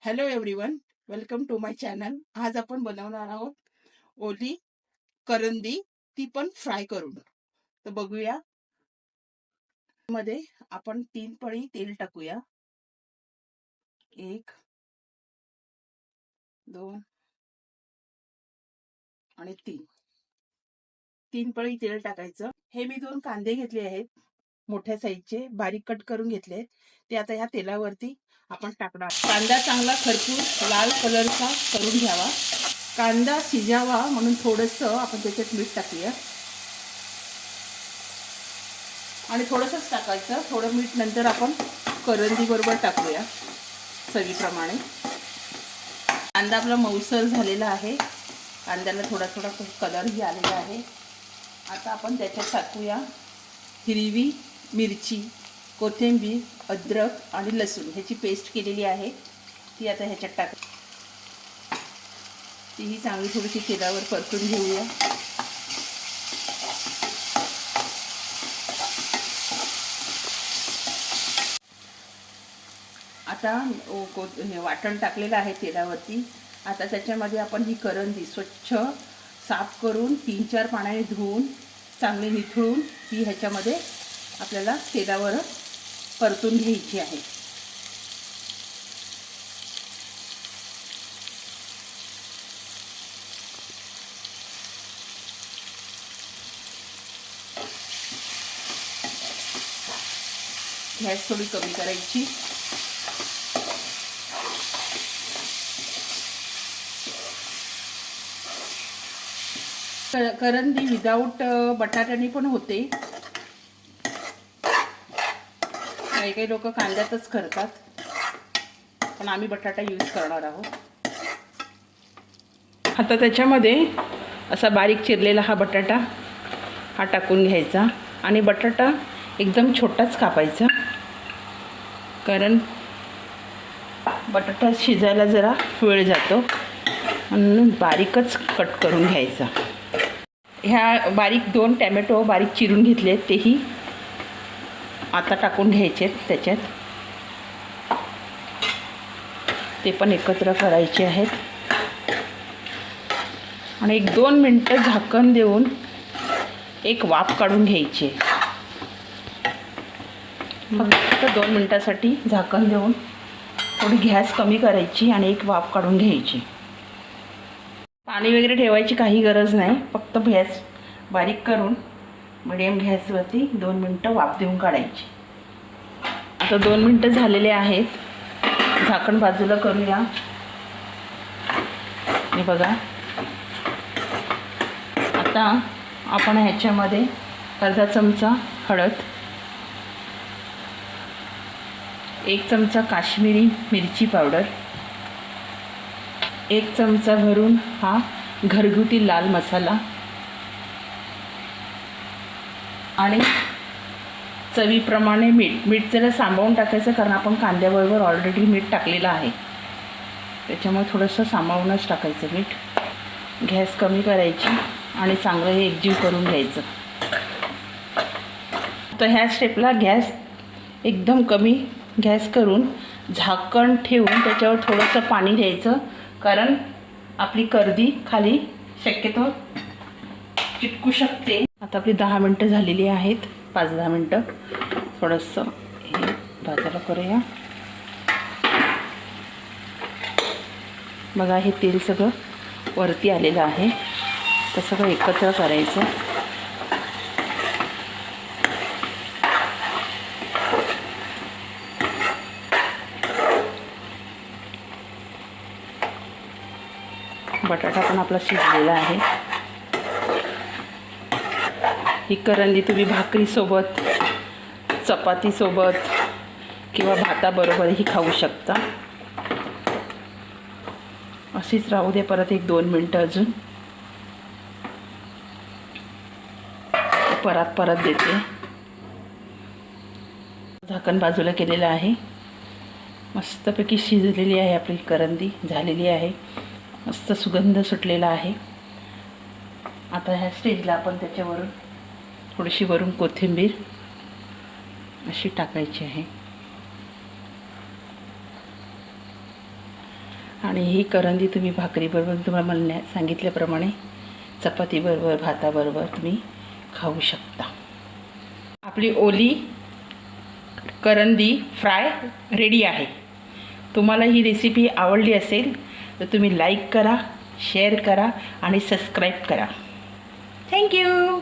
Hello everyone, welcome to my channel. आज आपण बनवणार आहोत ओली करंदी, ती पण फ्राय करून. तर बघूया. मध्ये आपण 3 पळी तेल टाकूया. 1 2 आणि 3 पळी तेल टाकायचं. हे मी 2 कांदे घेतले आहेत, मोठ्या साईजचे, बारीक कट करून घेतले. ते आता ह्या तेलावरती आपण टाकणार. कांदा चांगला खरपूस लाल कलरचा करून घ्यावा. कांदा शिजावा म्हणून थोडंसं आपण त्याच्यात मीठ टाकूया आणि थोडंसंच टाकायचं. थोडं मीठ नंतर आपण करंदी बरोबर टाकूया चवीप्रमाणे. कांदा आपला मऊसर झालेला आहे. कांद्याला थोडा थोडा कलरही आलेला आहे. आता आपण त्याच्यात टाकूया हिरवी मिरची, कोथिंबीर, अद्रक आणि लसूण ह्याची पेस्ट केलेली आहे, ती आता ह्याच्यात टाक. तीही चांगली थोडीशी तेलावर परतून घेऊया. आता वाटण टाकलेलं आहे तेलावरती. आता त्याच्यामध्ये आपण ही करंदी स्वच्छ साफ करून 3-4 पाण्याने धुवून चांगली निथळून ही ह्याच्यामध्ये आपल्याला तेलावर परतून घ्यायची आहे. गॅस थोडी कमी करायची. करंदी विदाऊट बटाट्याने पण होते. काही काही लोक कांद्यातच करतात, पण आम्ही बटाटा यूज करणार आहोत. आता त्याच्यामध्ये असा बारीक चिरलेला हा बटाटा हा टाकून घ्यायचा आणि बटाटा एकदम छोटाच कापायचा, कारण बटाटा शिजायला जरा वेळ जातो म्हणून बारीकच कट करून घ्यायचा. ह्या बारीक 2 टॅमॅटो बारीक चिरून घेतले, तेही आता टाकून घ्यायचे त्याच्यात. ते पण एकत्र करायचे आहेत आणि 1-2 मिनटं झाकण देऊन एक वाफ काढून घ्यायची. फक्त 2 मिनटासाठी झाकण देऊन थोडी गॅस कमी करायची आणि एक वाफ काढून घ्यायची. पाणी वगैरे ठेवायची काही गरज नाही. फक्त गॅस बारीक करून मिडियम गॅसवरती 2 मिनटं वाफ देऊन काढायची. आता 2 मिनटं झालेले आहेत. झाकण बाजूला करूया. हे बघा, आता आपण ह्याच्यामध्ये अर्धा चमचा हळद, 1 चमचा काश्मीरी मिरची पावडर, 1 चमचा भरून हा घरगुती लाल मसाला आणि चवीप्रमाणे मीठ जरा सांभाळून टाकायचं, कारण आपण कांद्याबरोबर ऑलरेडी मीठ टाकलेलं आहे, त्याच्यामुळे थोडंसं सांभाळूनच टाकायचं मीठ. गॅस कमी करायची आणि चांगलं हे एकजीव करून घ्यायचं. तर ह्या स्टेपला गॅस एकदम कमी गॅस करून झाकण ठेवून त्याच्यावर थोडंसं पाणी द्यायचं, कारण आपली करदी खाली शक्यतो चिटकू शकते. आता आपली 10 मिनटं झालेली आहेत, 5-10 मिनटं. थोडंसं हे बाजूला करूया. बघा, हे तेल सगळं वरती आलेलं आहे. तर सगळं एकत्र करायचं. बटाटा पण आपला शिजलेला आहे. ही करंदी तुम्ही भाकरीसोबत, चपातीसोबत किंवा भाताबरोबरही खाऊ शकता. अशीच राहू दे. परत 1-2 मिनटं अजून परत देते. झाकण बाजूला केलेलं आहे. मस्तपैकी शिजलेली आहे आपली करंदी, झालेली आहे. मस्त सुगंध सुटलेला आहे. आता ह्या स्टेजला आपण त्याच्यावरून थोडीशी वरून कोथिंबीर अशी टाकायची आहे. आणि ही करंदी तुम्ही भाकरीबरोबर तुम्हाला सांगितल्याप्रमाणे चपातीबरोबर भाताबरोबर तुम्ही खाऊ शकता. आपली ओली करंदी फ्राय रेडी आहे. तुम्हाला ही रेसिपी आवडली असेल तर तुम्ही लाईक करा, शेअर करा आणि सबस्क्राईब करा. थँक्यू.